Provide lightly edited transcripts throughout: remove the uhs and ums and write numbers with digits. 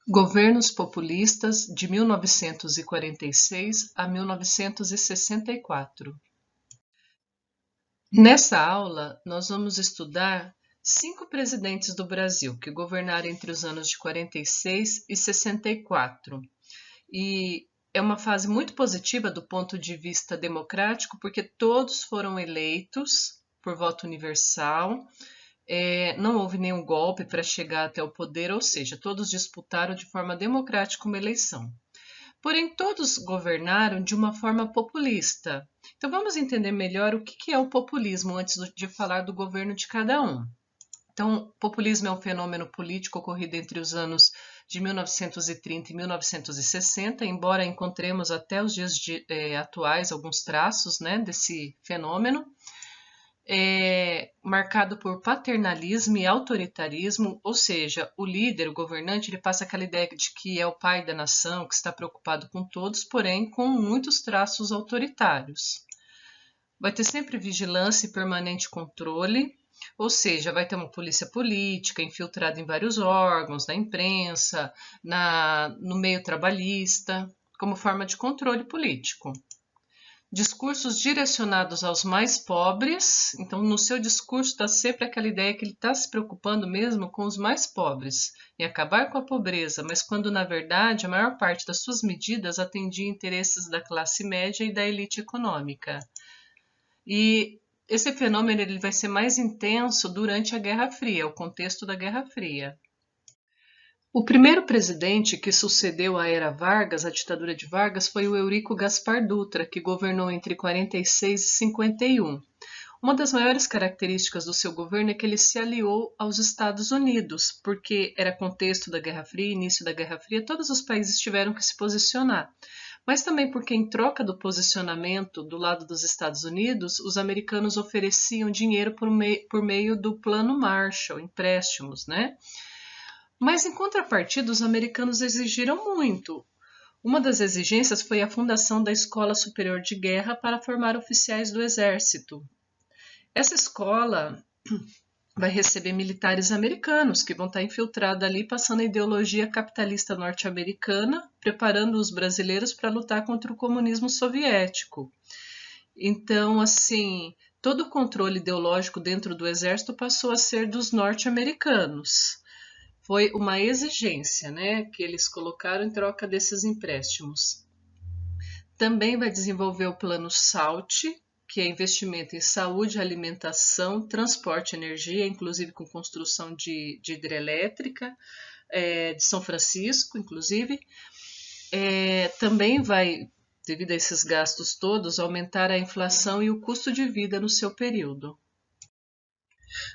Governos populistas de 1946 a 1964. Nessa aula, nós vamos estudar 5 presidentes do Brasil que governaram entre os anos de 46 e 64. E é uma fase muito positiva do ponto de vista democrático, porque todos foram eleitos por voto universal. Não houve nenhum golpe para chegar até o poder, ou seja, todos disputaram de forma democrática uma eleição. Porém, todos governaram de uma forma populista. Então, vamos entender melhor o que é o populismo antes de falar do governo de cada um. Então, populismo é um fenômeno político ocorrido entre os anos de 1930 e 1960, embora encontremos até os dias atuais alguns traços, né, desse fenômeno. Marcado por paternalismo e autoritarismo, ou seja, o líder, o governante, ele passa aquela ideia de que é o pai da nação, que está preocupado com todos, porém com muitos traços autoritários. Vai ter sempre vigilância e permanente controle, ou seja, vai ter uma polícia política infiltrada em vários órgãos, na imprensa, no meio trabalhista, como forma de controle político. Discursos direcionados aos mais pobres, então no seu discurso está sempre aquela ideia que ele está se preocupando mesmo com os mais pobres, em acabar com a pobreza, mas quando na verdade a maior parte das suas medidas atendia interesses da classe média e da elite econômica. E esse fenômeno ele vai ser mais intenso durante a Guerra Fria, o contexto da Guerra Fria. O primeiro presidente que sucedeu à era Vargas, a ditadura de Vargas, foi o Eurico Gaspar Dutra, que governou entre 46 e 51. Uma das maiores características do seu governo é que ele se aliou aos Estados Unidos, porque era contexto da Guerra Fria, início da Guerra Fria, todos os países tiveram que se posicionar. Mas também porque em troca do posicionamento do lado dos Estados Unidos, os americanos ofereciam dinheiro por meio do Plano Marshall, empréstimos, né? Mas, em contrapartida, os americanos exigiram muito. Uma das exigências foi a fundação da Escola Superior de Guerra para formar oficiais do Exército. Essa escola vai receber militares americanos que vão estar infiltrados ali, passando a ideologia capitalista norte-americana, preparando os brasileiros para lutar contra o comunismo soviético. Então, assim, todo o controle ideológico dentro do Exército passou a ser dos norte-americanos. Foi uma exigência, né, que eles colocaram em troca desses empréstimos. Também vai desenvolver o plano SALT, que é investimento em saúde, alimentação, transporte e energia, inclusive com construção de hidrelétrica, de São Francisco, inclusive. Também vai, devido a esses gastos todos, aumentar a inflação e o custo de vida no seu período.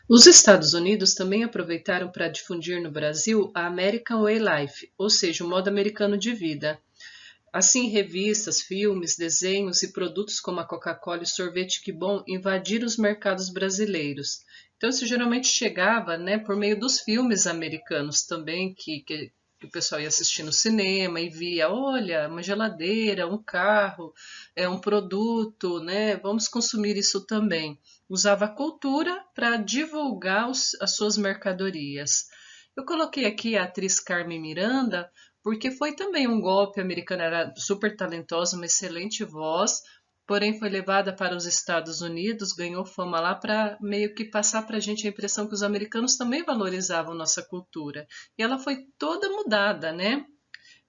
Os Estados Unidos também aproveitaram para difundir no Brasil a American Way Life, ou seja, o modo americano de vida. Assim, revistas, filmes, desenhos e produtos como a Coca-Cola e o sorvete Que Bom invadiram os mercados brasileiros. Então, isso geralmente chegava, né, por meio dos filmes americanos também, que o pessoal ia assistir no cinema e via, olha, uma geladeira, um carro, um produto, né, vamos consumir isso também. Usava a cultura para divulgar as suas mercadorias. Eu coloquei aqui a atriz Carmen Miranda, porque foi também um golpe americano, era super talentosa, uma excelente voz, porém foi levada para os Estados Unidos, ganhou fama lá para meio que passar para a gente a impressão que os americanos também valorizavam nossa cultura. E ela foi toda mudada, né?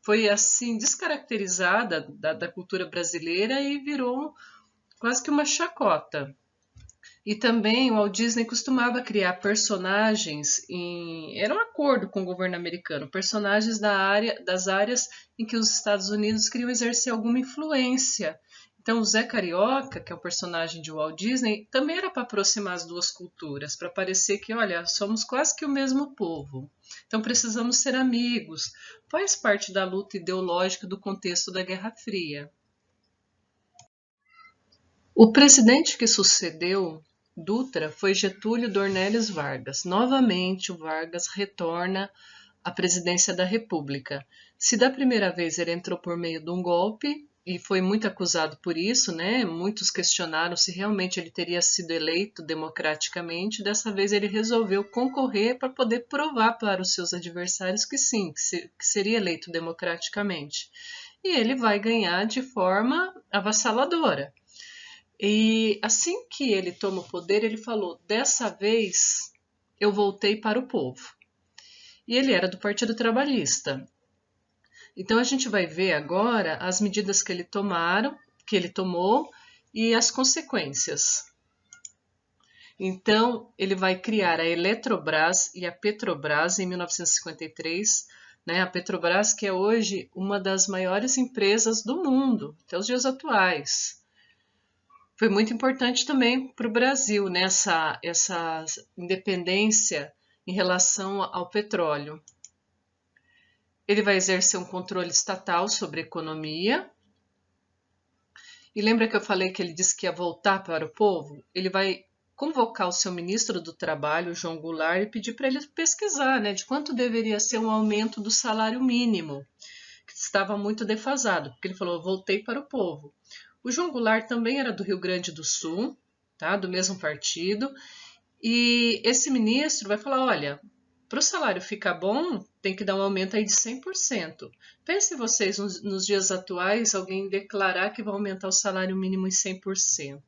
Foi assim, descaracterizada da cultura brasileira e virou quase que uma chacota. E também o Walt Disney costumava criar personagens era um acordo com o governo americano, personagens das áreas em que os Estados Unidos queriam exercer alguma influência. Então o Zé Carioca, que é um personagem de Walt Disney, também era para aproximar as duas culturas, para parecer que, olha, somos quase que o mesmo povo. Então precisamos ser amigos. Faz parte da luta ideológica do contexto da Guerra Fria. O presidente que sucedeu Dutra foi Getúlio Dornelles Vargas. Novamente, o Vargas retorna à presidência da República. Se da primeira vez ele entrou por meio de um golpe, e foi muito acusado por isso, né? Muitos questionaram se realmente ele teria sido eleito democraticamente. Dessa vez ele resolveu concorrer para poder provar para os seus adversários que sim, que seria eleito democraticamente. E ele vai ganhar de forma avassaladora. E assim que ele toma o poder, ele falou: dessa vez eu voltei para o povo. E ele era do Partido Trabalhista. Então a gente vai ver agora as medidas que ele tomou e as consequências. Então ele vai criar a Eletrobras e a Petrobras em 1953, né? A Petrobras que é hoje uma das maiores empresas do mundo, até os dias atuais. Foi muito importante também para o Brasil, né? Essa independência em relação ao petróleo. Ele vai exercer um controle estatal sobre a economia. E lembra que eu falei que ele disse que ia voltar para o povo? Ele vai convocar o seu ministro do Trabalho, João Goulart, e pedir para ele pesquisar, né, de quanto deveria ser um aumento do salário mínimo, que estava muito defasado, porque ele falou: voltei para o povo. O João Goulart também era do Rio Grande do Sul, tá, do mesmo partido, e esse ministro vai falar: olha, para o salário ficar bom, tem que dar um aumento aí de 100%. Pensem vocês, nos dias atuais, alguém declarar que vai aumentar o salário mínimo em 100%.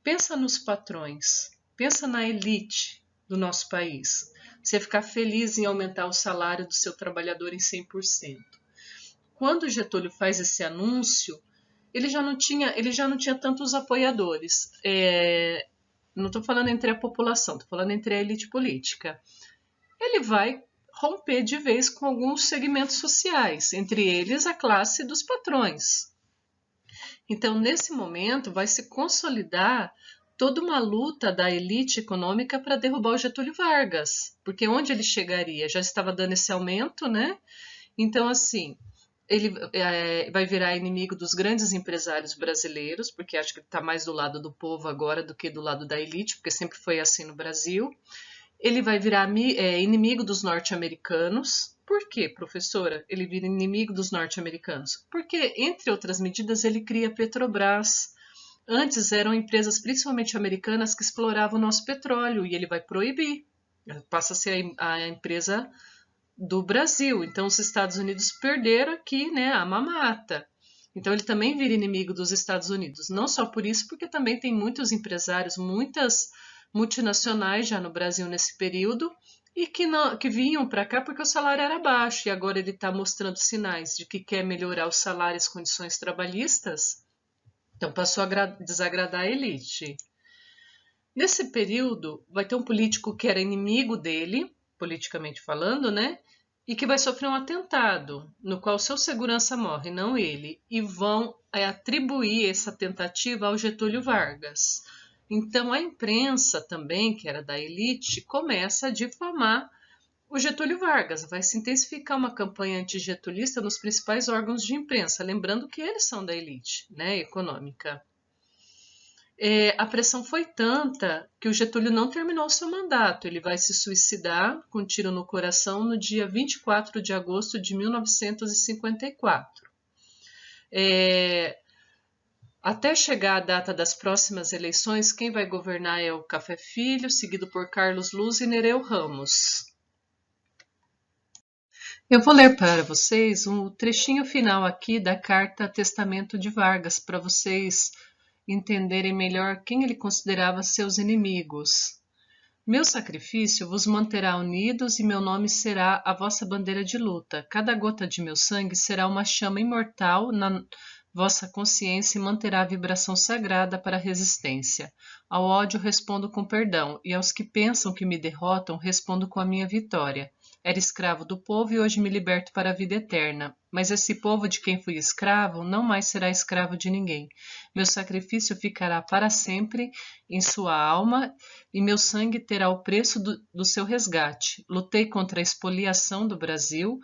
Pensa nos patrões, pensa na elite do nosso país. Você ficar feliz em aumentar o salário do seu trabalhador em 100%. Quando Getúlio faz esse anúncio, ele já não tinha tantos apoiadores. Não estou falando entre a população, estou falando entre a elite política. Ele vai romper de vez com alguns segmentos sociais, entre eles a classe dos patrões. Então, nesse momento, vai se consolidar toda uma luta da elite econômica para derrubar o Getúlio Vargas, porque onde ele chegaria? Já estava dando esse aumento, né? Então, assim, ele vai virar inimigo dos grandes empresários brasileiros, porque acho que ele está mais do lado do povo agora do que do lado da elite, porque sempre foi assim no Brasil. Ele vai virar inimigo dos norte-americanos. Por quê, professora? Ele vira inimigo dos norte-americanos? Porque, entre outras medidas, ele cria a Petrobras. Antes eram empresas principalmente americanas que exploravam o nosso petróleo e ele vai proibir. Passa a ser a empresa do Brasil. Então, os Estados Unidos perderam aqui, né, a mamata. Então, ele também vira inimigo dos Estados Unidos. Não só por isso, porque também tem muitos empresários, muitas multinacionais já no Brasil nesse período e que vinham para cá porque o salário era baixo e agora ele está mostrando sinais de que quer melhorar o salário e as condições trabalhistas, então passou a desagradar a elite. Nesse período vai ter um político que era inimigo dele, politicamente falando, né? E que vai sofrer um atentado, no qual seu segurança morre, não ele, e vão atribuir essa tentativa ao Getúlio Vargas. Então a imprensa também, que era da elite, começa a difamar o Getúlio Vargas. Vai se intensificar uma campanha antigetulista nos principais órgãos de imprensa, lembrando que eles são da elite, né, econômica. A pressão foi tanta que o Getúlio não terminou seu mandato. Ele vai se suicidar com um tiro no coração no dia 24 de agosto de 1954. Até chegar a data das próximas eleições, quem vai governar é o Café Filho, seguido por Carlos Luz e Nereu Ramos. Eu vou ler para vocês um trechinho final aqui da carta Testamento de Vargas, para vocês entenderem melhor quem ele considerava seus inimigos. Meu sacrifício vos manterá unidos e meu nome será a vossa bandeira de luta. Cada gota de meu sangue será uma chama imortal na vossa consciência e manterá a vibração sagrada para a resistência. Ao ódio respondo com perdão, e aos que pensam que me derrotam respondo com a minha vitória. Era escravo do povo e hoje me liberto para a vida eterna. Mas esse povo de quem fui escravo não mais será escravo de ninguém. Meu sacrifício ficará para sempre em sua alma e meu sangue terá o preço do seu resgate. Lutei contra a expoliação do Brasil,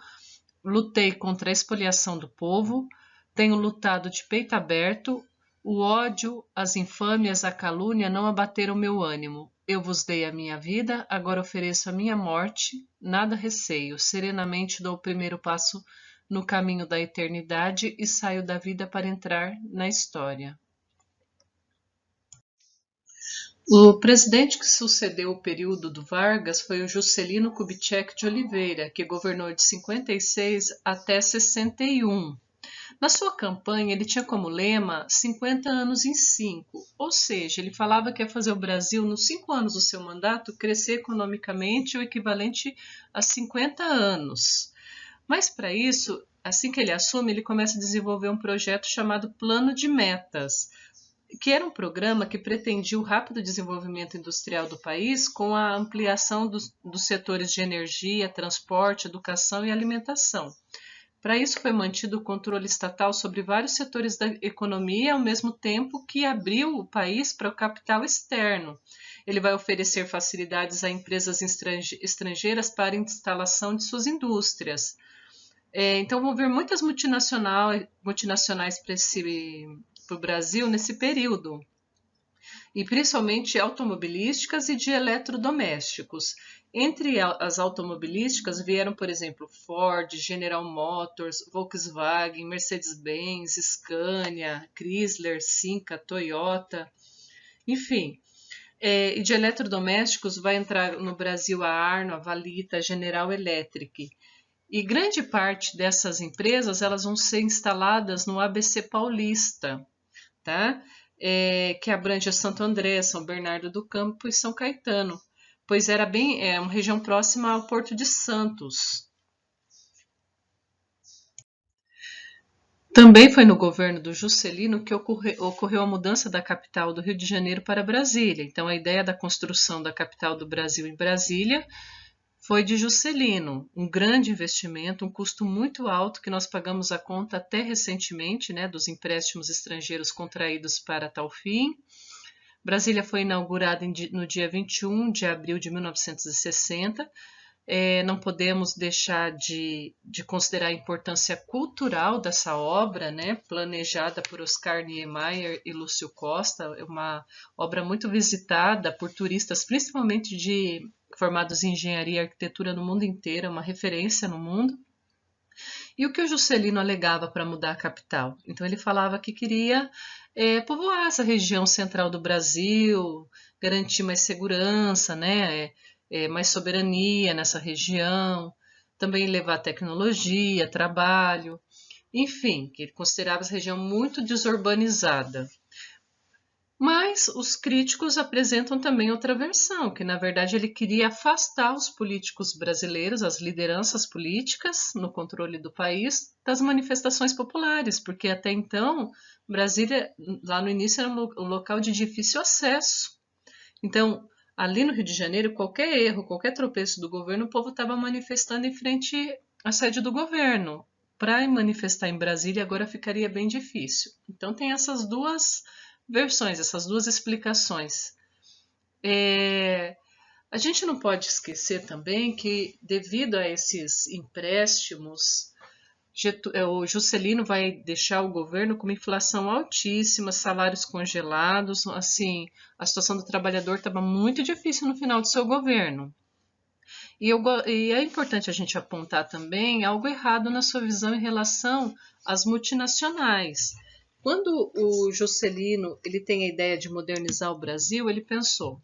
lutei contra a expoliação do povo, tenho lutado de peito aberto, o ódio, as infâmias, a calúnia não abateram meu ânimo. Eu vos dei a minha vida, agora ofereço a minha morte, nada receio, serenamente dou o primeiro passo no caminho da eternidade e saio da vida para entrar na história. O presidente que sucedeu o período do Vargas foi o Juscelino Kubitschek de Oliveira, que governou de 56 até 61. Na sua campanha, ele tinha como lema 50 anos em 5, ou seja, ele falava que ia fazer o Brasil, nos 5 anos do seu mandato, crescer economicamente o equivalente a 50 anos. Mas para isso, assim que ele assume, ele começa a desenvolver um projeto chamado Plano de Metas, que era um programa que pretendia o rápido desenvolvimento industrial do país com a ampliação dos setores de energia, transporte, educação e alimentação. Para isso foi mantido o controle estatal sobre vários setores da economia, ao mesmo tempo que abriu o país para o capital externo. Ele vai oferecer facilidades a empresas estrangeiras para a instalação de suas indústrias. Então vão vir muitas multinacionais para o Brasil nesse período, e principalmente automobilísticas e de eletrodomésticos. Entre as automobilísticas vieram, por exemplo, Ford, General Motors, Volkswagen, Mercedes-Benz, Scania, Chrysler, Cinca, Toyota, enfim. E de eletrodomésticos vai entrar no Brasil a Arno, a Valita, a General Electric. E grande parte dessas empresas elas vão ser instaladas no ABC Paulista, tá? Que abrange Santo André, São Bernardo do Campo e São Caetano, pois era uma região próxima ao Porto de Santos. Também foi no governo do Juscelino que ocorreu a mudança da capital do Rio de Janeiro para Brasília. Então, a ideia da construção da capital do Brasil em Brasília foi de Juscelino, um grande investimento, um custo muito alto que nós pagamos a conta até recentemente, né, dos empréstimos estrangeiros contraídos para tal fim. Brasília foi inaugurada no dia 21 de abril de 1960. Não podemos deixar de considerar a importância cultural dessa obra, né, planejada por Oscar Niemeyer e Lúcio Costa, é uma obra muito visitada por turistas, principalmente formados em engenharia e arquitetura no mundo inteiro, é uma referência no mundo. E o que o Juscelino alegava para mudar a capital? Então ele falava que queria povoar essa região central do Brasil, garantir mais segurança, né, mais soberania nessa região, também levar tecnologia, trabalho, enfim, que ele considerava essa região muito desurbanizada. Mas os críticos apresentam também outra versão, que na verdade ele queria afastar os políticos brasileiros, as lideranças políticas no controle do país, das manifestações populares, porque até então Brasília, lá no início, era um local de difícil acesso. Então, ali no Rio de Janeiro, qualquer erro, qualquer tropeço do governo, o povo estava manifestando em frente à sede do governo. Para manifestar em Brasília agora ficaria bem difícil. Então tem essas duas versões, essas duas explicações. A gente não pode esquecer também que, devido a esses empréstimos, o Juscelino vai deixar o governo com uma inflação altíssima, salários congelados, assim, a situação do trabalhador estava muito difícil no final do seu governo. E é importante a gente apontar também algo errado na sua visão em relação às multinacionais. Quando o Juscelino ele tem a ideia de modernizar o Brasil, ele pensou,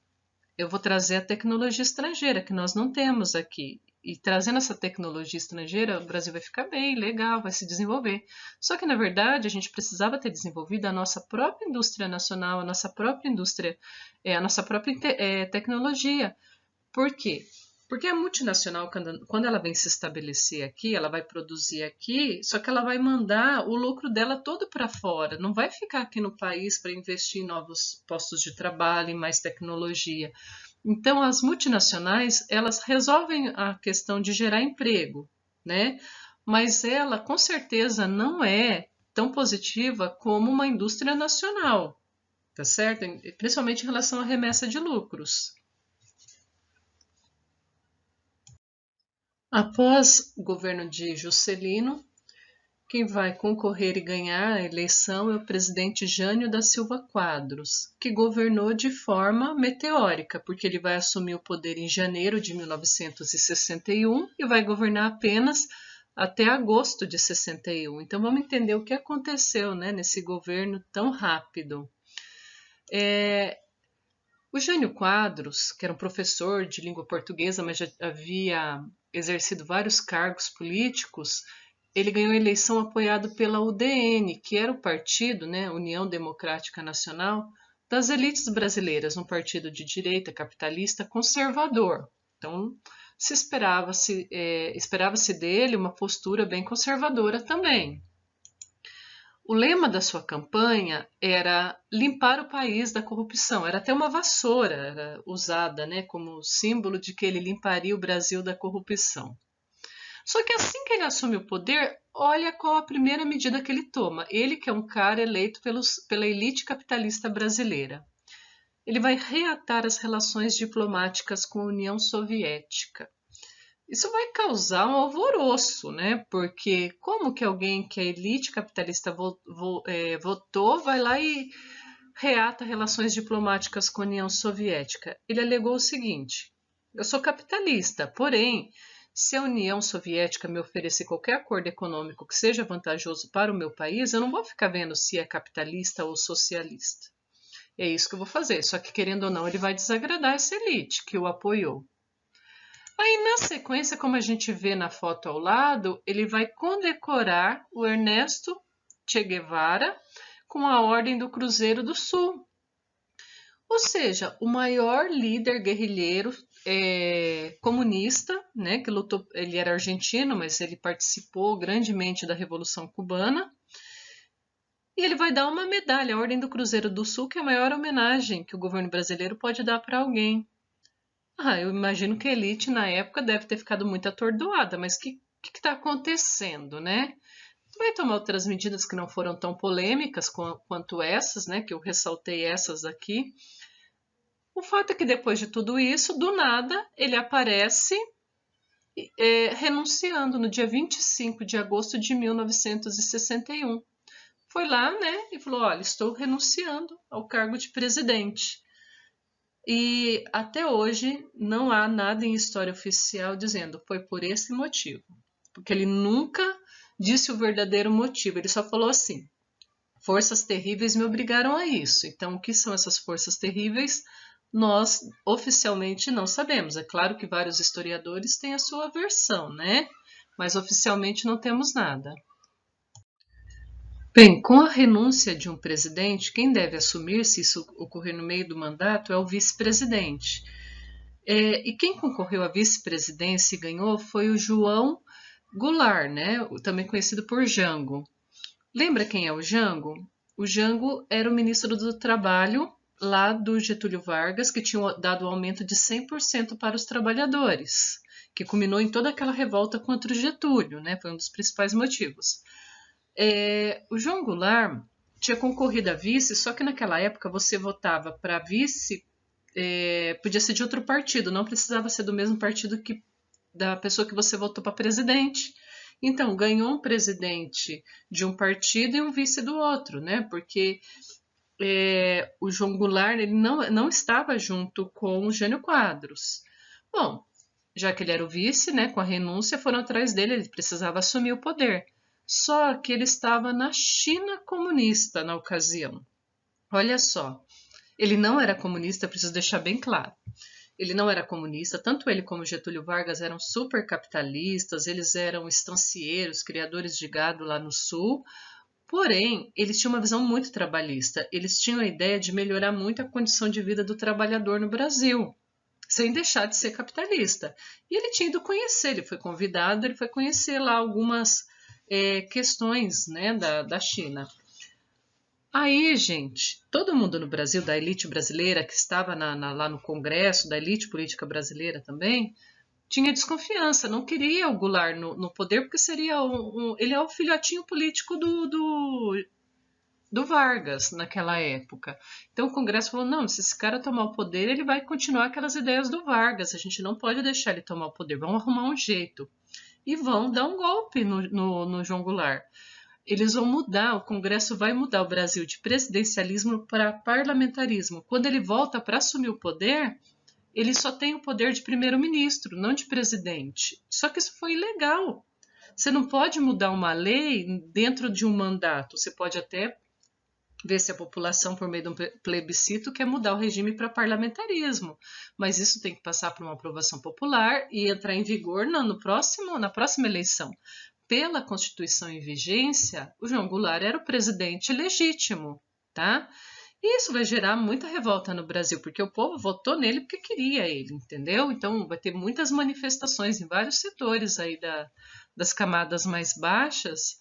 eu vou trazer a tecnologia estrangeira, que nós não temos aqui. E trazendo essa tecnologia estrangeira, o Brasil vai ficar bem, legal, vai se desenvolver. Só que, na verdade, a gente precisava ter desenvolvido a nossa própria indústria nacional, a nossa própria indústria, a nossa própria tecnologia. Por quê? Porque a multinacional, quando ela vem se estabelecer aqui, ela vai produzir aqui, só que ela vai mandar o lucro dela todo para fora, não vai ficar aqui no país para investir em novos postos de trabalho, em mais tecnologia. Então, as multinacionais, elas resolvem a questão de gerar emprego, né? Mas ela, com certeza, não é tão positiva como uma indústria nacional, tá certo? Principalmente em relação à remessa de lucros. Após o governo de Juscelino, quem vai concorrer e ganhar a eleição é o presidente Jânio da Silva Quadros, que governou de forma meteórica, porque ele vai assumir o poder em janeiro de 1961 e vai governar apenas até agosto de 61. Então vamos entender o que aconteceu, né, nesse governo tão rápido. O Jânio Quadros, que era um professor de língua portuguesa, mas já havia exercido vários cargos políticos, ele ganhou a eleição apoiado pela UDN, que era o partido, né, União Democrática Nacional, das elites brasileiras, um partido de direita, capitalista, conservador. Então, esperava-se dele uma postura bem conservadora também. O lema da sua campanha era limpar o país da corrupção. Era até uma vassoura era usada, né, como símbolo de que ele limparia o Brasil da corrupção. Só que assim que ele assume o poder, olha qual a primeira medida que ele toma. Ele, que é um cara eleito pela elite capitalista brasileira. Ele vai reatar as relações diplomáticas com a União Soviética. Isso vai causar um alvoroço, né? Porque como que alguém que a elite capitalista votou vai lá e reata relações diplomáticas com a União Soviética? Ele alegou o seguinte: eu sou capitalista, porém, se a União Soviética me oferecer qualquer acordo econômico que seja vantajoso para o meu país, eu não vou ficar vendo se é capitalista ou socialista. É isso que eu vou fazer. Só que, querendo ou não, ele vai desagradar essa elite que o apoiou. Aí, na sequência, como a gente vê na foto ao lado, ele vai condecorar o Ernesto Che Guevara com a Ordem do Cruzeiro do Sul. Ou seja, o maior líder guerrilheiro comunista, né, que lutou, ele era argentino, mas ele participou grandemente da Revolução Cubana. E ele vai dar uma medalha, a Ordem do Cruzeiro do Sul, que é a maior homenagem que o governo brasileiro pode dar para alguém. Eu imagino que a elite na época deve ter ficado muito atordoada, mas o que está acontecendo, né? Vai tomar outras medidas que não foram tão polêmicas quanto essas, né? Que eu ressaltei essas aqui. O fato é que depois de tudo isso, do nada, ele aparece renunciando no dia 25 de agosto de 1961. Foi lá, né, e falou: olha, estou renunciando ao cargo de presidente. E até hoje não há nada em história oficial dizendo foi por esse motivo. Porque ele nunca disse o verdadeiro motivo, ele só falou assim: forças terríveis me obrigaram a isso. Então, o que são essas forças terríveis? Nós oficialmente não sabemos. É claro que vários historiadores têm a sua versão, né? Mas oficialmente não temos nada. Bem, com a renúncia de um presidente, quem deve assumir, se isso ocorrer no meio do mandato, é o vice-presidente. E quem concorreu à vice-presidência e ganhou foi o João Goulart, né? Também conhecido por Jango. Lembra quem é o Jango? O Jango era o ministro do Trabalho lá do Getúlio Vargas, que tinha dado um aumento de 100% para os trabalhadores, que culminou em toda aquela revolta contra o Getúlio, né? Foi um dos principais motivos. O João Goulart tinha concorrido a vice, só que naquela época você votava para vice, podia ser de outro partido, não precisava ser do mesmo partido da pessoa que você votou para presidente. Então, ganhou um presidente de um partido e um vice do outro, né? Porque o João Goulart ele não estava junto com o Jânio Quadros. Bom, já que ele era o vice, né, com a renúncia, foram atrás dele, ele precisava assumir o poder. Só que ele estava na China comunista na ocasião. Olha só, ele não era comunista, preciso deixar bem claro. Ele não era comunista, tanto ele como Getúlio Vargas eram super capitalistas, eles eram estancieiros, criadores de gado lá no sul, porém, eles tinham uma visão muito trabalhista, eles tinham a ideia de melhorar muito a condição de vida do trabalhador no Brasil, sem deixar de ser capitalista. E ele tinha ido conhecer, ele foi convidado, ele foi conhecer lá algumas questões, né, da China. Aí, gente, todo mundo no Brasil, da elite brasileira, que estava lá no Congresso, da elite política brasileira também, tinha desconfiança, não queria o Goulart no poder, porque seria ele é o filhotinho político do Vargas naquela época. Então o Congresso falou: não, se esse cara tomar o poder, ele vai continuar aquelas ideias do Vargas, a gente não pode deixar ele tomar o poder, vamos arrumar um jeito. E vão dar um golpe no João Goulart. Eles vão mudar, o Congresso vai mudar o Brasil de presidencialismo para parlamentarismo. Quando ele volta para assumir o poder, ele só tem o poder de primeiro-ministro, não de presidente. Só que isso foi ilegal. Você não pode mudar uma lei dentro de um mandato. Você pode até ver se a população, por meio de um plebiscito, quer mudar o regime para parlamentarismo. Mas isso tem que passar por uma aprovação popular e entrar em vigor na próxima eleição. Pela Constituição em vigência, o João Goulart era o presidente legítimo, tá? E isso vai gerar muita revolta no Brasil, porque o povo votou nele porque queria ele, entendeu? Então vai ter muitas manifestações em vários setores aí das camadas mais baixas,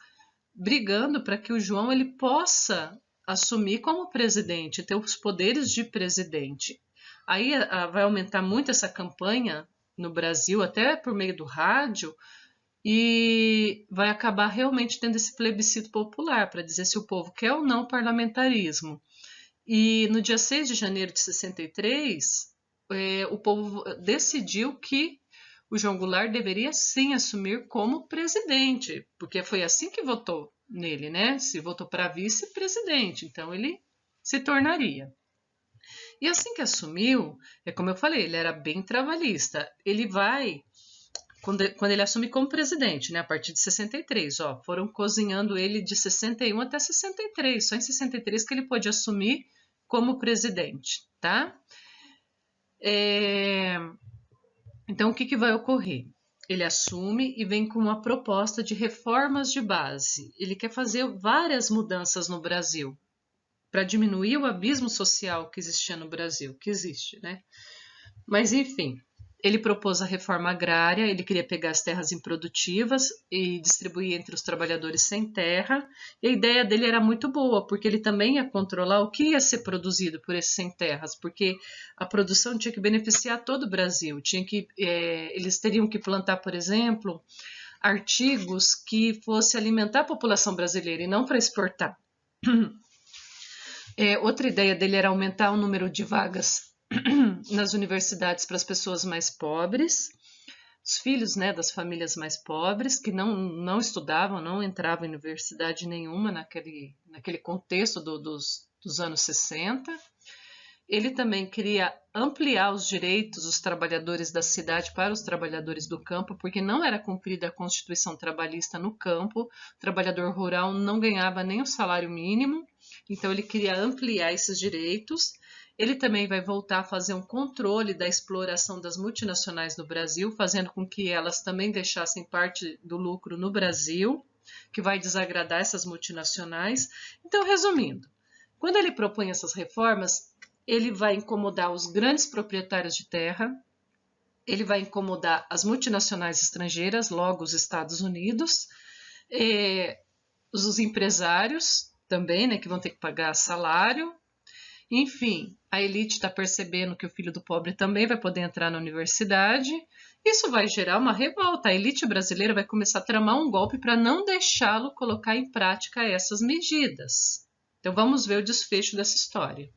brigando para que o João ele possa assumir como presidente, ter os poderes de presidente. Aí vai aumentar muito essa campanha no Brasil, até por meio do rádio, e vai acabar realmente tendo esse plebiscito popular para dizer se o povo quer ou não parlamentarismo. E no dia 6 de janeiro de 63, o povo decidiu que o João Goulart deveria sim assumir como presidente, porque foi assim que votou nele, né? Se votou para vice-presidente, então ele se tornaria. E assim que assumiu, é como eu falei, ele era bem trabalhista. Ele vai, quando ele assume como presidente, né, a partir de 63, foram cozinhando ele de 61 até 63, só em 63 que ele pôde assumir como presidente, tá? Então, o que vai ocorrer? Ele assume e vem com uma proposta de reformas de base. Ele quer fazer várias mudanças no Brasil para diminuir o abismo social que existia no Brasil, que existe, né? Mas, enfim, ele propôs a reforma agrária, ele queria pegar as terras improdutivas e distribuir entre os trabalhadores sem terra. E a ideia dele era muito boa, porque ele também ia controlar o que ia ser produzido por esses sem terras, porque a produção tinha que beneficiar todo o Brasil. Eles teriam que plantar, por exemplo, artigos que fosse alimentar a população brasileira e não para exportar. Outra ideia dele era aumentar o número de vagas nas universidades para as pessoas mais pobres, os filhos, né, das famílias mais pobres, que não estudavam, não entravam em universidade nenhuma naquele contexto dos anos 60. Ele também queria ampliar os direitos dos trabalhadores da cidade para os trabalhadores do campo, porque não era cumprida a Constituição trabalhista no campo, o trabalhador rural não ganhava nem o salário mínimo, então ele queria ampliar esses direitos. Ele também vai voltar a fazer um controle da exploração das multinacionais no Brasil, fazendo com que elas também deixassem parte do lucro no Brasil, que vai desagradar essas multinacionais. Então, resumindo, quando ele propõe essas reformas, ele vai incomodar os grandes proprietários de terra, ele vai incomodar as multinacionais estrangeiras, logo os Estados Unidos, os empresários também, né, que vão ter que pagar salário. Enfim, a elite está percebendo que o filho do pobre também vai poder entrar na universidade. Isso vai gerar uma revolta. A elite brasileira vai começar a tramar um golpe para não deixá-lo colocar em prática essas medidas. Então vamos ver o desfecho dessa história.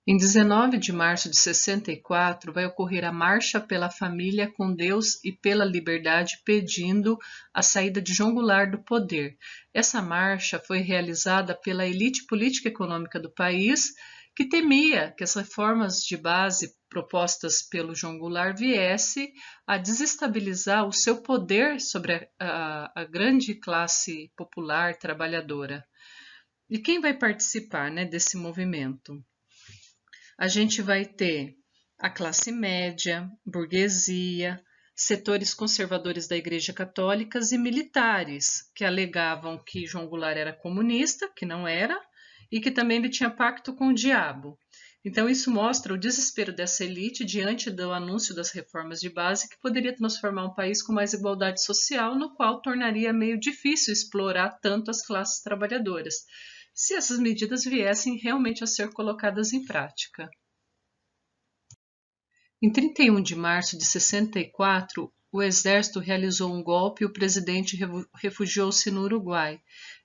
Em 19 de março de 64, vai ocorrer a Marcha pela Família com Deus e pela Liberdade, pedindo a saída de João Goulart do poder. Essa marcha foi realizada pela elite política e econômica do país, que temia que as reformas de base propostas pelo João Goulart viesse a desestabilizar o seu poder sobre a grande classe popular trabalhadora. E quem vai participar, né, desse movimento? A gente vai ter a classe média, burguesia, setores conservadores da Igreja Católica e militares, que alegavam que João Goulart era comunista, que não era, e que também ele tinha pacto com o diabo. Então isso mostra o desespero dessa elite diante do anúncio das reformas de base, que poderia transformar um país com mais igualdade social, no qual tornaria meio difícil explorar tanto as classes trabalhadoras, se essas medidas viessem realmente a ser colocadas em prática. Em 31 de março de 64, o exército realizou um golpe e o presidente refugiou-se no Uruguai.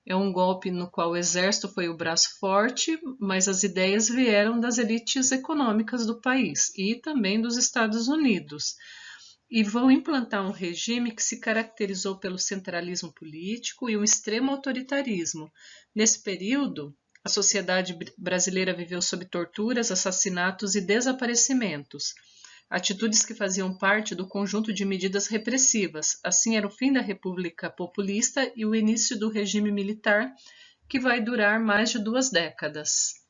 É um golpe no qual o exército foi o braço forte, mas as ideias vieram das elites econômicas do país e também dos Estados Unidos. E vão implantar um regime que se caracterizou pelo centralismo político e um extremo autoritarismo. Nesse período, a sociedade brasileira viveu sob torturas, assassinatos e desaparecimentos. atitudes que faziam parte do conjunto de medidas repressivas. Assim, era o fim da República Populista e o início do regime militar, que vai durar mais de 2 décadas.